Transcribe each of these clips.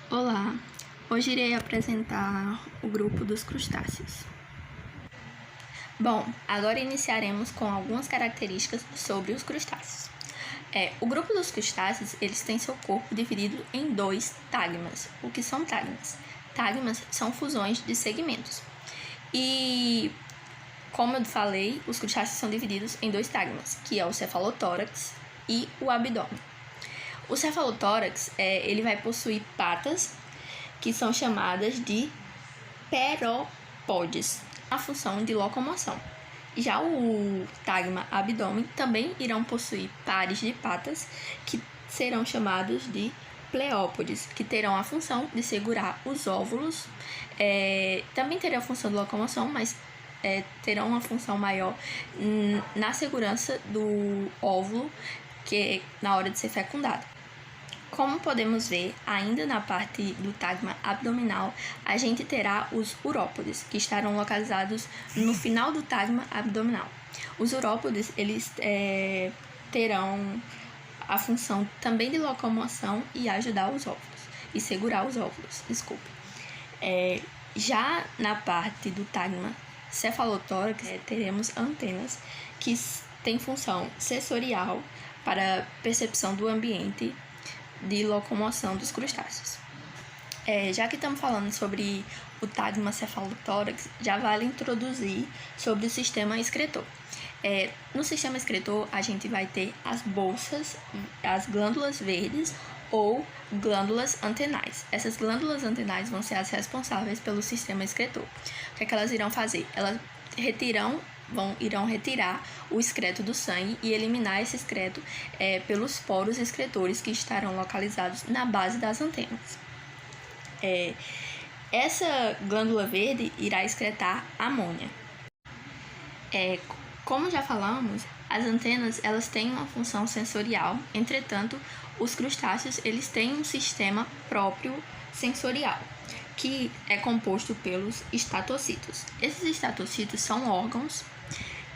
Olá, hoje irei apresentar o grupo dos crustáceos. Bom, agora iniciaremos com algumas características sobre os crustáceos. O grupo dos crustáceos, eles têm seu corpo dividido em dois tagmas. O que são tagmas? Tagmas são fusões de segmentos. E, como eu falei, os crustáceos são divididos em dois tagmas, que é o cefalotórax e o abdômen. O cefalotórax, ele vai possuir patas, que são chamadas de pterópodes, a função de locomoção. Já o tagma abdômen também irão possuir pares de patas, que serão chamados de pleópodes, que terão a função de segurar os óvulos. Também terão a função de locomoção, mas terão uma função maior na segurança do óvulo, que na hora de ser fecundado. Como podemos ver, ainda na parte do tagma abdominal, a gente terá os urópodes, que estarão localizados no final do tagma abdominal. Os urópodes, eles terão a função também de locomoção e ajudar os óvulos, e segurar os óvulos, Já na parte do tagma cefalotórax, teremos antenas que têm função sensorial para percepção do ambiente de locomoção dos crustáceos. Já que estamos falando sobre o tagma cefalotórax, já vale introduzir sobre o sistema excretor. No sistema excretor, a gente vai ter as bolsas, as glândulas verdes ou glândulas antenais. Essas glândulas antenais vão ser as responsáveis pelo sistema excretor. O que é que elas irão fazer? Elas irão retirar o excreto do sangue e eliminar esse excreto pelos poros excretores que estarão localizados na base das antenas. Essa glândula verde irá excretar amônia. Como já falamos, as antenas elas têm uma função sensorial, entretanto, os crustáceos eles têm um sistema próprio sensorial, que é composto pelos estatocitos. Esses estatocitos são órgãos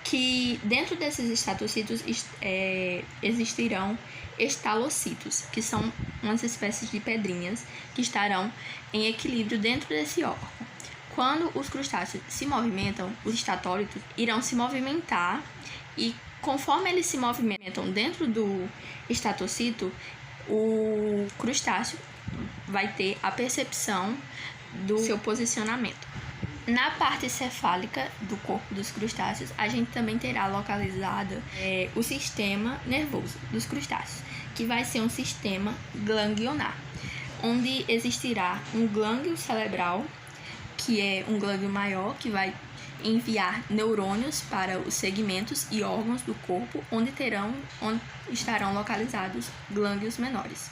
que dentro desses estatocitos existirão estalocitos, que são umas espécies de pedrinhas que estarão em equilíbrio dentro desse órgão. Quando os crustáceos se movimentam, os estatólitos irão se movimentar e conforme eles se movimentam dentro do estatocito, o crustáceo vai ter a percepção do seu posicionamento. Na parte cefálica do corpo dos crustáceos, a gente também terá localizado o sistema nervoso dos crustáceos, que vai ser um sistema ganglionar, onde existirá um gânglio cerebral, que é um gânglio maior, que vai enviar neurônios para os segmentos e órgãos do corpo, onde estarão localizados gânglios menores.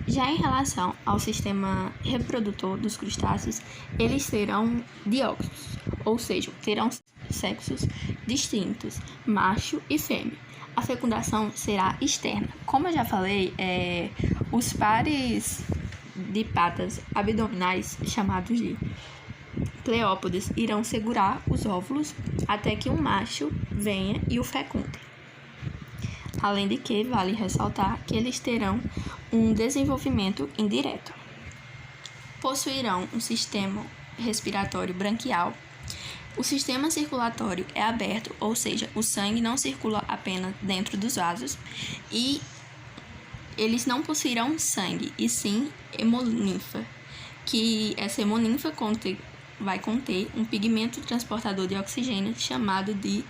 Já em relação ao sistema reprodutor dos crustáceos, eles serão dióxios, ou seja, terão sexos distintos, macho e fêmea. A fecundação será externa. Como eu já falei, os pares de patas abdominais, chamados de pleópodes, irão segurar os óvulos até que um macho venha e o fecunde. Além de que, vale ressaltar que eles terão um desenvolvimento indireto. Possuirão um sistema respiratório branquial. O sistema circulatório é aberto, ou seja, o sangue não circula apenas dentro dos vasos, e eles não possuirão sangue, e sim hemolinfa, que essa hemolinfa vai conter um pigmento transportador de oxigênio chamado de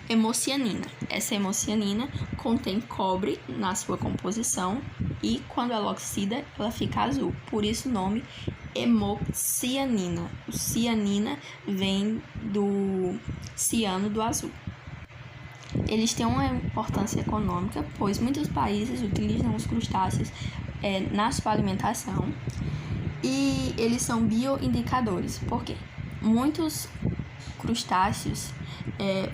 hemocianina. Essa hemocianina contém cobre na sua composição e quando ela oxida, ela fica azul. Por isso o nome hemocianina. O cianina vem do ciano do azul. Eles têm uma importância econômica, pois muitos países utilizam os crustáceos na sua alimentação e eles são bioindicadores. Por quê? Muitos crustáceos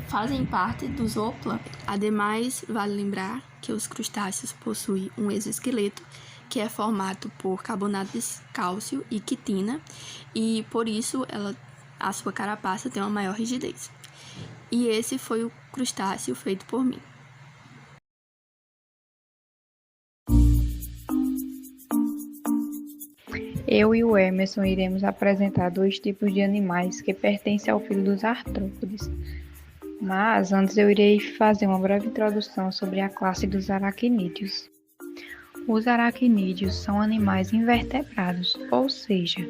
fazem parte do zooplâncton. Ademais, vale lembrar que os crustáceos possuem um exoesqueleto que é formado por carbonato de cálcio e quitina, e por isso a sua carapaça tem uma maior rigidez. E esse foi o crustáceo feito por mim. Eu e o Emerson iremos apresentar dois tipos de animais que pertencem ao filo dos artrópodes. Mas antes eu irei fazer uma breve introdução sobre a classe dos aracnídeos. Os aracnídeos são animais invertebrados, ou seja,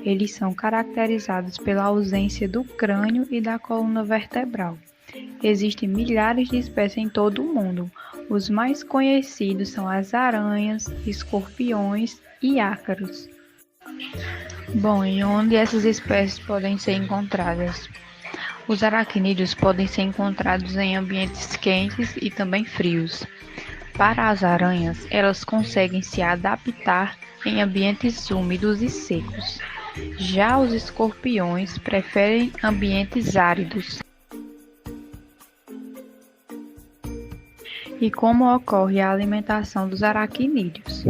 eles são caracterizados pela ausência do crânio e da coluna vertebral. Existem milhares de espécies em todo o mundo. Os mais conhecidos são as aranhas, escorpiões e ácaros. Bom, e onde essas espécies podem ser encontradas? Os aracnídeos podem ser encontrados em ambientes quentes e também frios. Para as aranhas, elas conseguem se adaptar em ambientes úmidos e secos. Já os escorpiões preferem ambientes áridos. E como ocorre a alimentação dos aracnídeos?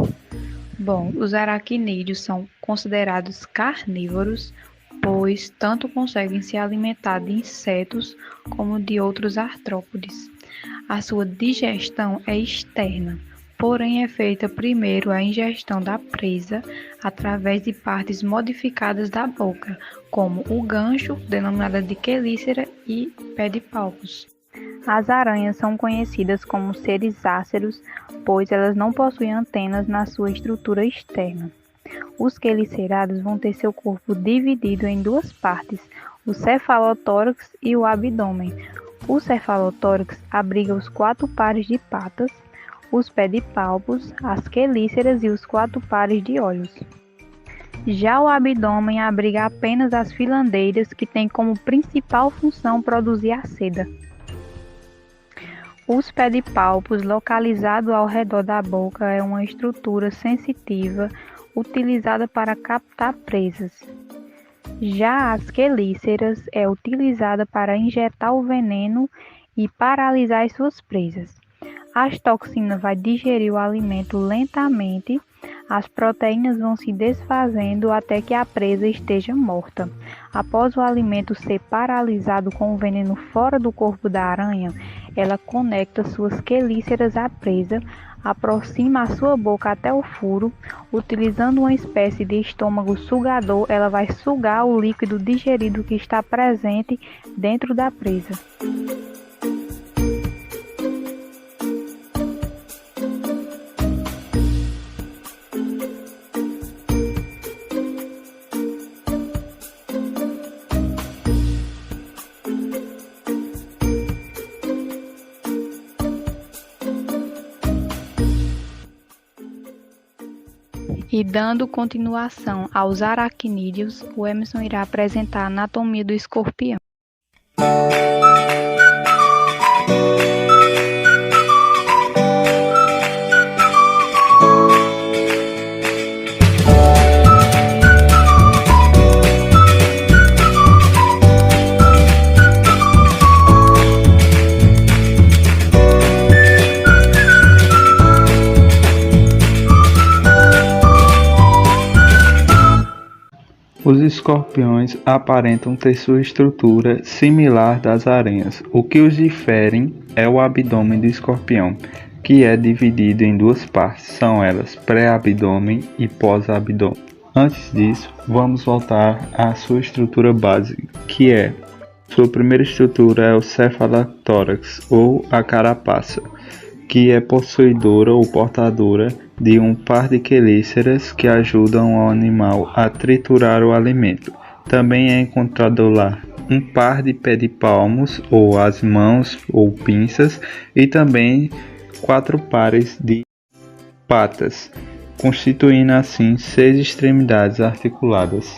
Bom, os aracnídeos são considerados carnívoros, pois tanto conseguem se alimentar de insetos como de outros artrópodes. A sua digestão é externa, porém é feita primeiro a ingestão da presa através de partes modificadas da boca, como o gancho, denominada de quelícera, e pedipalpos. As aranhas são conhecidas como seres áceros, pois elas não possuem antenas na sua estrutura externa. Os quelicerados vão ter seu corpo dividido em duas partes, o cefalotórax e o abdômen. O cefalotórax abriga os 4 pares de patas, os pedipalpos, as quelíceras e os 4 pares de olhos. Já o abdômen abriga apenas as filandeiras, que têm como principal função produzir a seda. Os pedipalpos, localizados ao redor da boca, é uma estrutura sensitiva utilizada para captar presas. Já as quelíceras é utilizada para injetar o veneno e paralisar as suas presas. As toxinas vão digerir o alimento lentamente, as proteínas vão se desfazendo até que a presa esteja morta. Após o alimento ser paralisado com o veneno fora do corpo da aranha, ela conecta suas quelíceras à presa, aproxima a sua boca até o furo. Utilizando uma espécie de estômago sugador, ela vai sugar o líquido digerido que está presente dentro da presa. E dando continuação aos aracnídeos, o Emerson irá apresentar a anatomia do escorpião. Os escorpiões aparentam ter sua estrutura similar das aranhas. O que os difere é o abdômen do escorpião, que é dividido em duas partes. São elas pré-abdômen e pós-abdômen. Antes disso, vamos voltar à sua estrutura básica, que é sua primeira estrutura é o cefalotórax ou a carapaça, que é possuidora ou portadora de um par de quelíceras que ajudam o animal a triturar o alimento. Também é encontrado lá um par de pedipalmos ou as mãos ou pinças e também 4 pares de patas, constituindo assim 6 extremidades articuladas.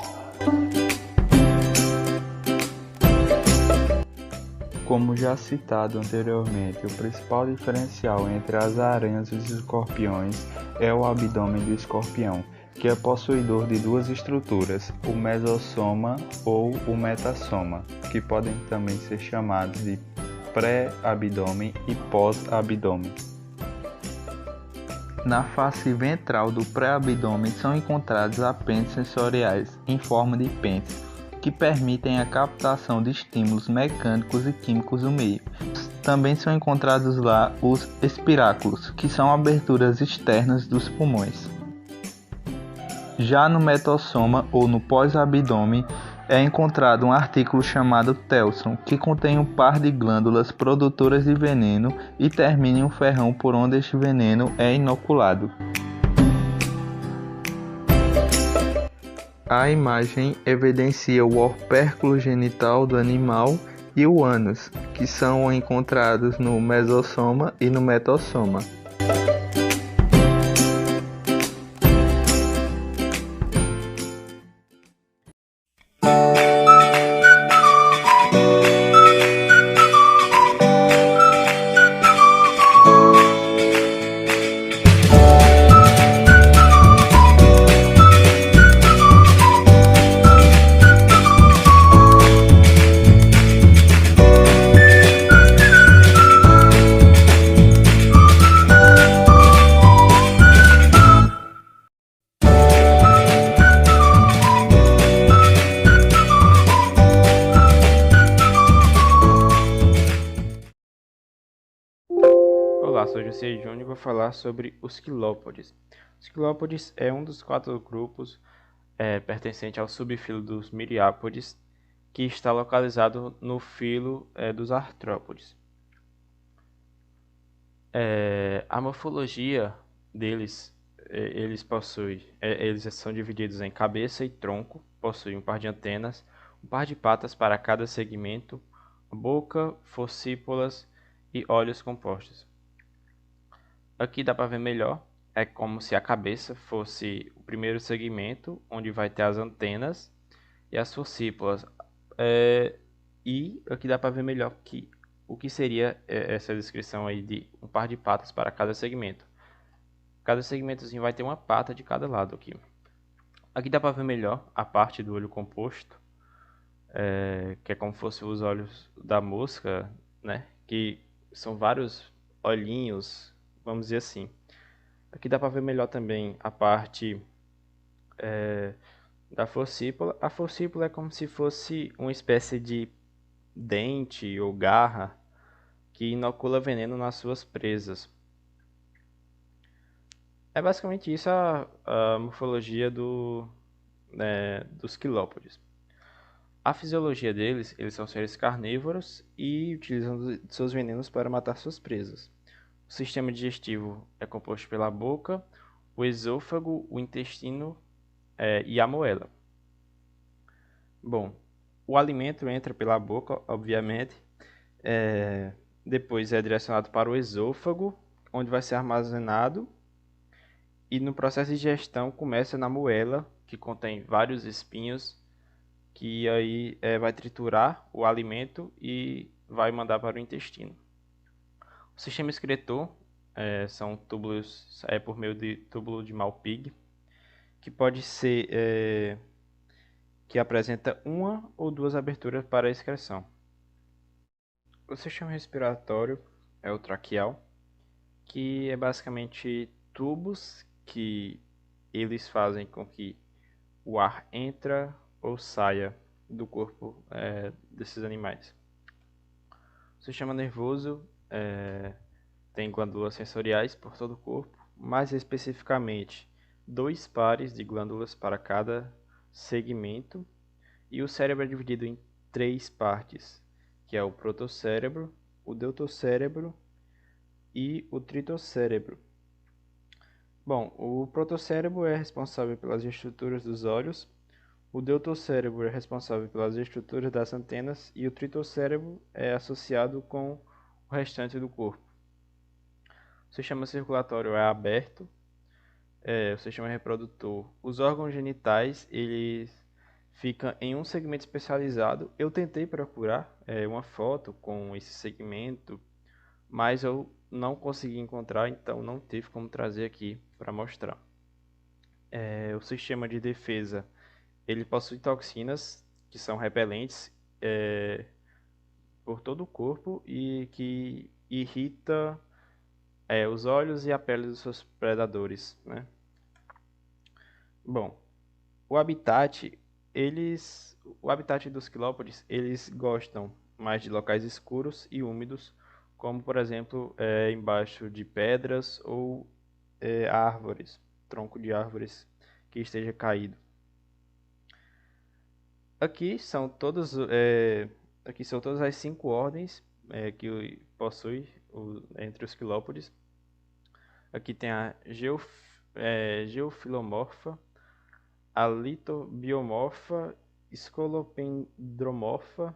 Como já citado anteriormente, o principal diferencial entre as aranhas e os escorpiões é o abdômen do escorpião, que é possuidor de duas estruturas, o mesossoma ou o metassoma, que podem também ser chamados de pré-abdômen e pós-abdômen. Na face ventral do pré-abdômen são encontrados apêndices sensoriais em forma de pentes, que permitem a captação de estímulos mecânicos e químicos do meio. Também são encontrados lá os espiráculos, que são aberturas externas dos pulmões. Já no metossoma ou no pós-abdômen é encontrado um artículo chamado telson, que contém um par de glândulas produtoras de veneno e termina em um ferrão por onde este veneno é inoculado. A imagem evidencia o opérculo genital do animal e o ânus, que são encontrados no mesossoma e no metossoma. Olá, sou José Júnior e vou falar sobre os quilópodes. Os quilópodes é um dos 4 grupos pertencente ao subfilo dos miriápodes, que está localizado no filo dos artrópodes. A morfologia deles, eles são divididos em cabeça e tronco, possuem um par de antenas, um par de patas para cada segmento, boca, fossípolas e olhos compostos. Aqui dá para ver melhor, é como se a cabeça fosse o primeiro segmento, onde vai ter as antenas e as fossípolas. E aqui dá para ver melhor o que seria essa descrição aí de um par de patas para cada segmento. Cada segmentozinho vai ter uma pata de cada lado aqui. Aqui dá para ver melhor a parte do olho composto, que é como se fosse os olhos da mosca, né? Que são vários olhinhos, vamos dizer assim. Aqui dá para ver melhor também a parte da fossípula. A fossípula é como se fosse uma espécie de dente ou garra que inocula veneno nas suas presas. É basicamente isso a morfologia dos quilópodes. A fisiologia deles, eles são seres carnívoros e utilizam seus venenos para matar suas presas. O sistema digestivo é composto pela boca, o esôfago, o intestino e a moela. Bom, o alimento entra pela boca, obviamente, depois é direcionado para o esôfago, onde vai ser armazenado, e no processo de digestão começa na moela, que contém vários espinhos, que aí vai triturar o alimento e vai mandar para o intestino. O sistema excretor são túbulos por meio de túbulo de Malpighi, que pode ser que apresenta uma ou duas aberturas para a excreção. O sistema respiratório é o traqueal, que é basicamente tubos que eles fazem com que o ar entra ou saia do corpo desses animais. O sistema nervoso tem glândulas sensoriais por todo o corpo, mais especificamente 2 pares de glândulas para cada segmento, e o cérebro é dividido em 3 partes, que é o protocérebro, o deutocérebro e o tritocérebro. Bom, o protocérebro é responsável pelas estruturas dos olhos, o deutocérebro é responsável pelas estruturas das antenas e o tritocérebro é associado com o restante do corpo. O sistema circulatório é aberto, o sistema reprodutor. Os órgãos genitais, eles ficam em um segmento especializado. Eu tentei procurar uma foto com esse segmento, mas eu não consegui encontrar, então não tive como trazer aqui para mostrar. O sistema de defesa, ele possui toxinas que são repelentes por todo o corpo e que irrita os olhos e a pele dos seus predadores, né? Bom, o habitat dos quilópodes, eles gostam mais de locais escuros e úmidos, como por exemplo embaixo de pedras ou árvores, tronco de árvores que esteja caído. Aqui são aqui são todas as 5 ordens que possui entre os quilópodes. Aqui tem a geofilomorfa, a litobiomorfa, escolopendromorfa,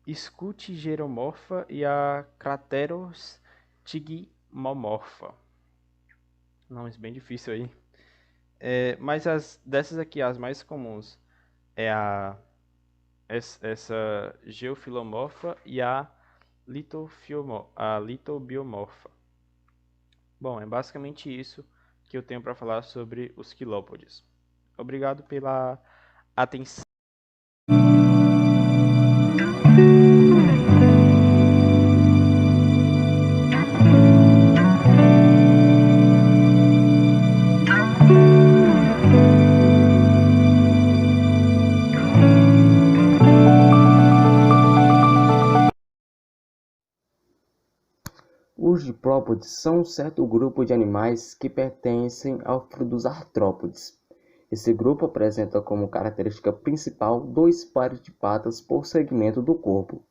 escutigeromorfa e a craterostigmomorfa. Nomes bem difícil aí. Mas dessas aqui, as mais comuns é essa geofilomorfa e a litobiomorfa. Bom, é basicamente isso que eu tenho para falar sobre os quilópodes. Obrigado pela atenção. Os diprópodes são um certo grupo de animais que pertencem ao filo dos artrópodes. Esse grupo apresenta como característica principal 2 pares de patas por segmento do corpo.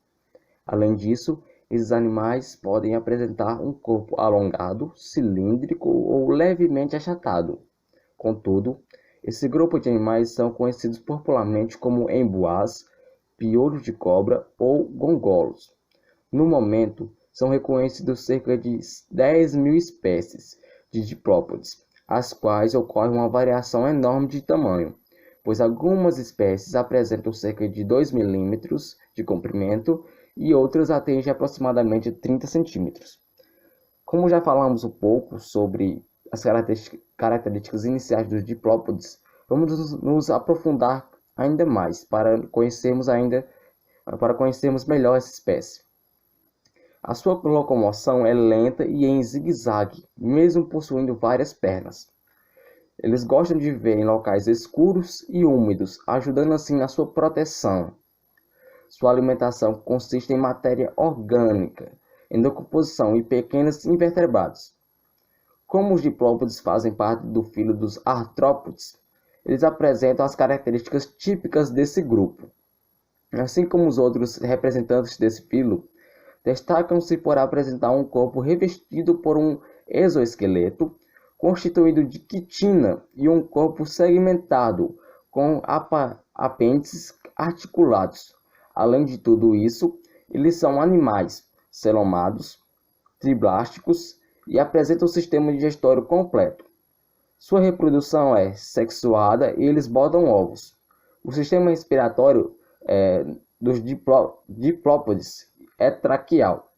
Além disso, esses animais podem apresentar um corpo alongado, cilíndrico ou levemente achatado. Contudo, esse grupo de animais são conhecidos popularmente como emboás, piolhos de cobra ou gongolos. No momento, são reconhecidos cerca de 10.000 espécies de diprópodes, as quais ocorre uma variação enorme de tamanho, pois algumas espécies apresentam cerca de 2 milímetros de comprimento e outras atingem aproximadamente 30 centímetros. Como já falamos um pouco sobre as características iniciais dos diprópodes, vamos nos aprofundar ainda mais para conhecermos melhor essa espécie. A sua locomoção é lenta e em zigue-zague, mesmo possuindo várias pernas. Eles gostam de viver em locais escuros e úmidos, ajudando assim na sua proteção. Sua alimentação consiste em matéria orgânica, em decomposição e pequenos invertebrados. Como os diprópodes fazem parte do filo dos artrópodes, eles apresentam as características típicas desse grupo. Assim como os outros representantes desse filo, destacam-se por apresentar um corpo revestido por um exoesqueleto constituído de quitina e um corpo segmentado com apêndices articulados. Além de tudo isso, eles são animais celomados, triblásticos e apresentam um sistema digestório completo. Sua reprodução é sexuada e eles botam ovos. O sistema respiratório dos diprópodes é traqueal.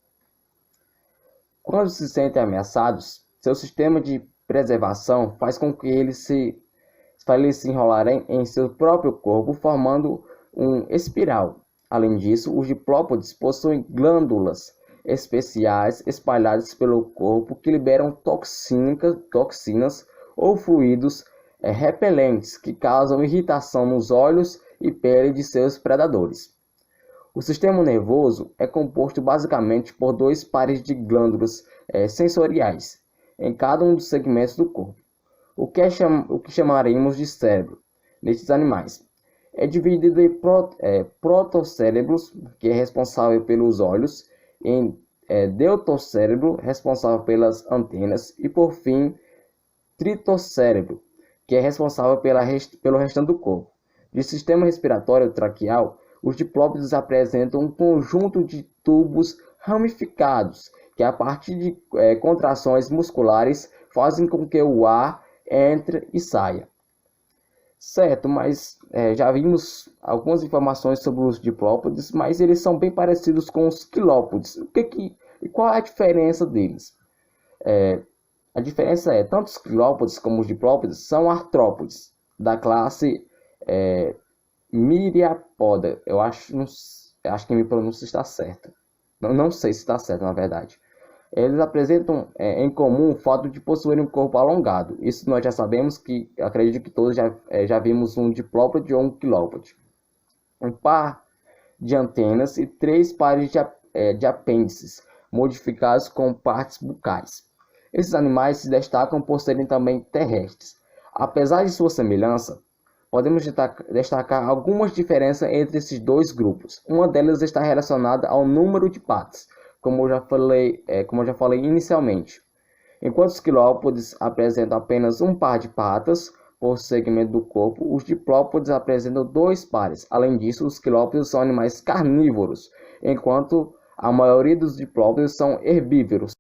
Quando se sentem ameaçados, seu sistema de preservação faz com que eles se enrolarem em seu próprio corpo, formando um espiral. Além disso, os diprópodes possuem glândulas especiais espalhadas pelo corpo que liberam toxinas ou fluidos repelentes que causam irritação nos olhos e pele de seus predadores. O sistema nervoso é composto basicamente por 2 pares de glândulas sensoriais em cada um dos segmentos do corpo, o que chamaremos de cérebro. Nestes animais, é dividido em protocérebros, que é responsável pelos olhos, em deutocérebro, responsável pelas antenas, e por fim, tritocérebro, que é responsável pelo restante do corpo. De sistema respiratório traqueal, os diprópodes apresentam um conjunto de tubos ramificados que, a partir de contrações musculares, fazem com que o ar entre e saia. Certo, mas já vimos algumas informações sobre os diprópodes, mas eles são bem parecidos com os quilópodes. E qual é a diferença deles? A diferença é, tanto os quilópodes como os diprópodes são artrópodes, da classe Myriapoda. Eu acho que minha pronúncia está certa. Não sei se está certa, na verdade. Eles apresentam em comum o fato de possuírem um corpo alongado. Isso nós já sabemos, que acredito que todos já vimos um diprópode ou um quilópode. Um par de antenas e 3 pares de apêndices, modificados com partes bucais. Esses animais se destacam por serem também terrestres. Apesar de sua semelhança, podemos destacar algumas diferenças entre esses dois grupos. Uma delas está relacionada ao número de patas, como eu já falei inicialmente. Enquanto os quilópodes apresentam apenas um par de patas por segmento do corpo, os diplópodes apresentam 2 pares. Além disso, os quilópodes são animais carnívoros, enquanto a maioria dos diplópodes são herbívoros.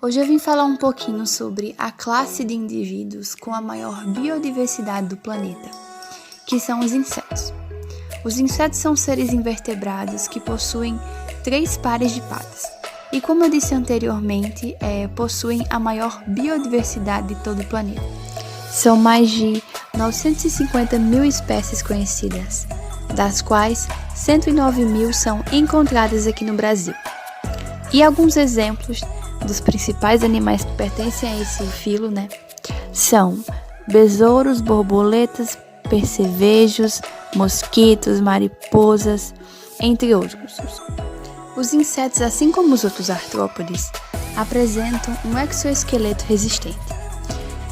Hoje eu vim falar um pouquinho sobre a classe de indivíduos com a maior biodiversidade do planeta, que são os insetos. Os insetos são seres invertebrados que possuem 3 pares de patas. E como eu disse anteriormente, possuem a maior biodiversidade de todo o planeta. São mais de 950 mil espécies conhecidas, das quais 109 mil são encontradas aqui no Brasil. E alguns exemplos dos principais animais que pertencem a esse filo, são besouros, borboletas, percevejos, mosquitos, mariposas, entre outros. Os insetos, assim como os outros artrópodes, apresentam um exoesqueleto resistente.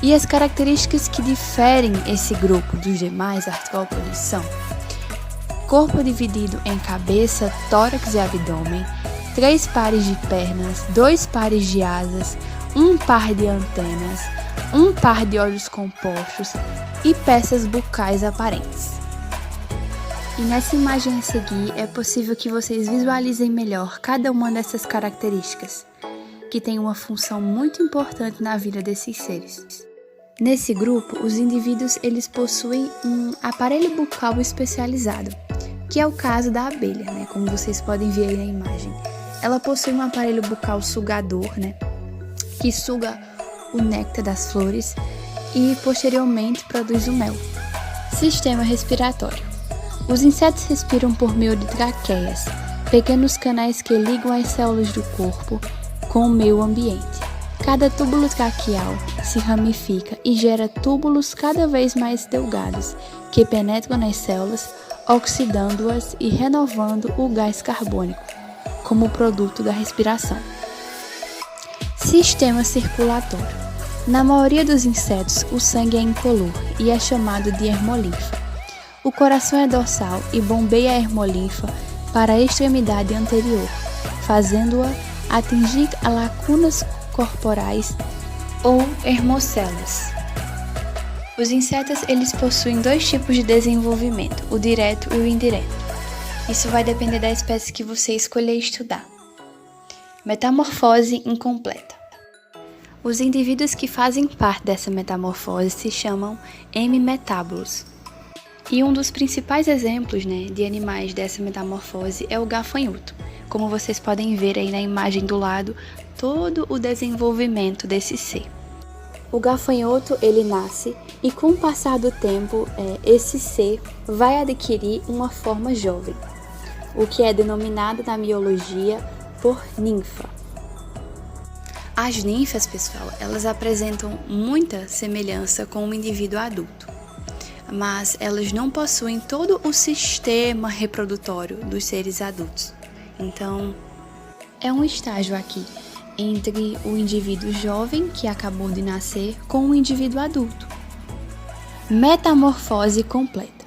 E as características que diferem esse grupo dos demais artrópodes são: corpo dividido em cabeça, tórax e abdômen, 3 pares de pernas, 2 pares de asas, 1 par de antenas, 1 par de olhos compostos e peças bucais aparentes. E nessa imagem a seguir é possível que vocês visualizem melhor cada uma dessas características, que tem uma função muito importante na vida desses seres. Nesse grupo, os indivíduos eles possuem um aparelho bucal especializado, que é o caso da abelha, como vocês podem ver aí na imagem. Ela possui um aparelho bucal sugador, que suga o néctar das flores e posteriormente produz o mel. Sistema respiratório. Os insetos respiram por meio de traqueias, pequenos canais que ligam as células do corpo com o meio ambiente. Cada túbulo traqueal se ramifica e gera túbulos cada vez mais delgados, que penetram nas células, oxidando-as e renovando o gás carbônico, como produto da respiração. Sistema circulatório. Na maioria dos insetos, o sangue é incolor e é chamado de hermolinfa. O coração é dorsal e bombeia a hermolinfa para a extremidade anterior, fazendo-a atingir a lacunas corporais ou hermocelas. Os insetos eles possuem 2 tipos de desenvolvimento, o direto e o indireto. Isso vai depender da espécie que você escolher estudar. Metamorfose incompleta. Os indivíduos que fazem parte dessa metamorfose se chamam hemimetábolos. E um dos principais exemplos de animais dessa metamorfose é o gafanhoto. Como vocês podem ver aí na imagem do lado, todo o desenvolvimento desse ser. O gafanhoto ele nasce e com o passar do tempo, esse ser vai adquirir uma forma jovem, o que é denominado na biologia por ninfa. As ninfas, pessoal, elas apresentam muita semelhança com o indivíduo adulto, mas elas não possuem todo o sistema reprodutório dos seres adultos. Então, é um estágio aqui entre o indivíduo jovem que acabou de nascer com o indivíduo adulto. Metamorfose completa.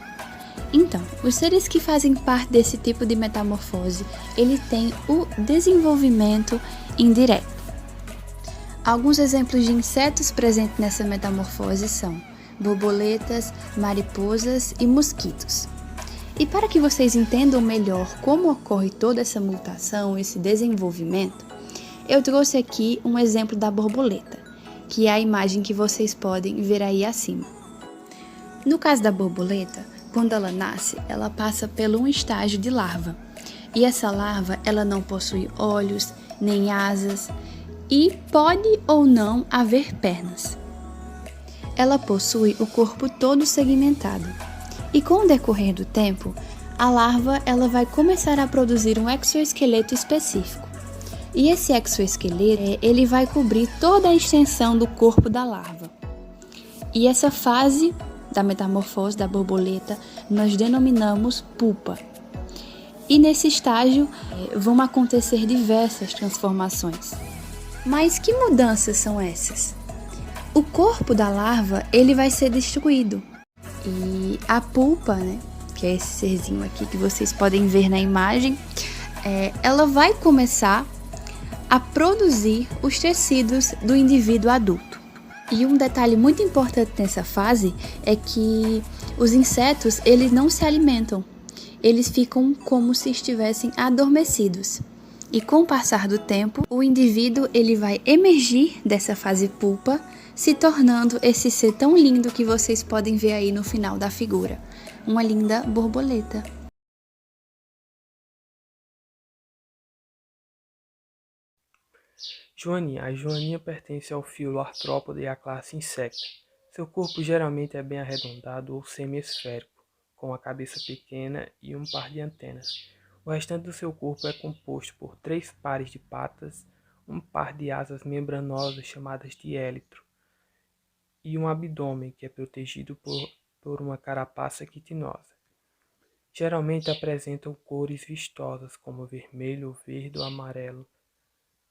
Então, os seres que fazem parte desse tipo de metamorfose, ele tem o desenvolvimento indireto. Alguns exemplos de insetos presentes nessa metamorfose são borboletas, mariposas e mosquitos. E para que vocês entendam melhor como ocorre toda essa mutação, esse desenvolvimento, eu trouxe aqui um exemplo da borboleta, que é a imagem que vocês podem ver aí acima. No caso da borboleta, quando ela nasce, ela passa por um estágio de larva. E essa larva, ela não possui olhos, nem asas, e pode ou não haver pernas. Ela possui o corpo todo segmentado. E com o decorrer do tempo, a larva ela vai começar a produzir um exoesqueleto específico. E esse exoesqueleto ele vai cobrir toda a extensão do corpo da larva. E essa fase da metamorfose da borboleta nós denominamos pupa. E nesse estágio vão acontecer diversas transformações. Mas que mudanças são essas? O corpo da larva ele vai ser destruído e a pulpa, que é esse serzinho aqui que vocês podem ver na imagem, ela vai começar a produzir os tecidos do indivíduo adulto. E um detalhe muito importante nessa fase é que os insetos eles não se alimentam, eles ficam como se estivessem adormecidos. E com o passar do tempo, o indivíduo ele vai emergir dessa fase pulpa, se tornando esse ser tão lindo que vocês podem ver aí no final da figura, uma linda borboleta. Joaninha. A joaninha pertence ao filo artrópode e à classe Insecta. Seu corpo geralmente é bem arredondado ou semi-esférico, com a cabeça pequena e um par de antenas. O restante do seu corpo é composto por 3 pares de patas, um par de asas membranosas chamadas de élitro e um abdômen que é protegido por uma carapaça quitinosa. Geralmente apresentam cores vistosas como vermelho, verde ou amarelo.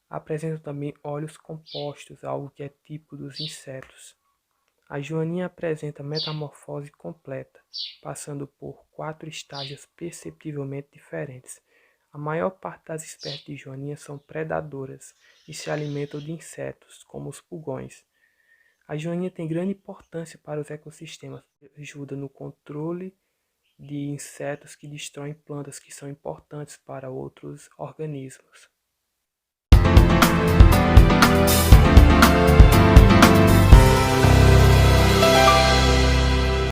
Apresentam também olhos compostos, algo que é típico dos insetos. A joaninha apresenta metamorfose completa, passando por 4 estágios perceptivelmente diferentes. A maior parte das espécies de joaninha são predadoras e se alimentam de insetos, como os pulgões. A joaninha tem grande importância para os ecossistemas, ajuda no controle de insetos que destroem plantas que são importantes para outros organismos.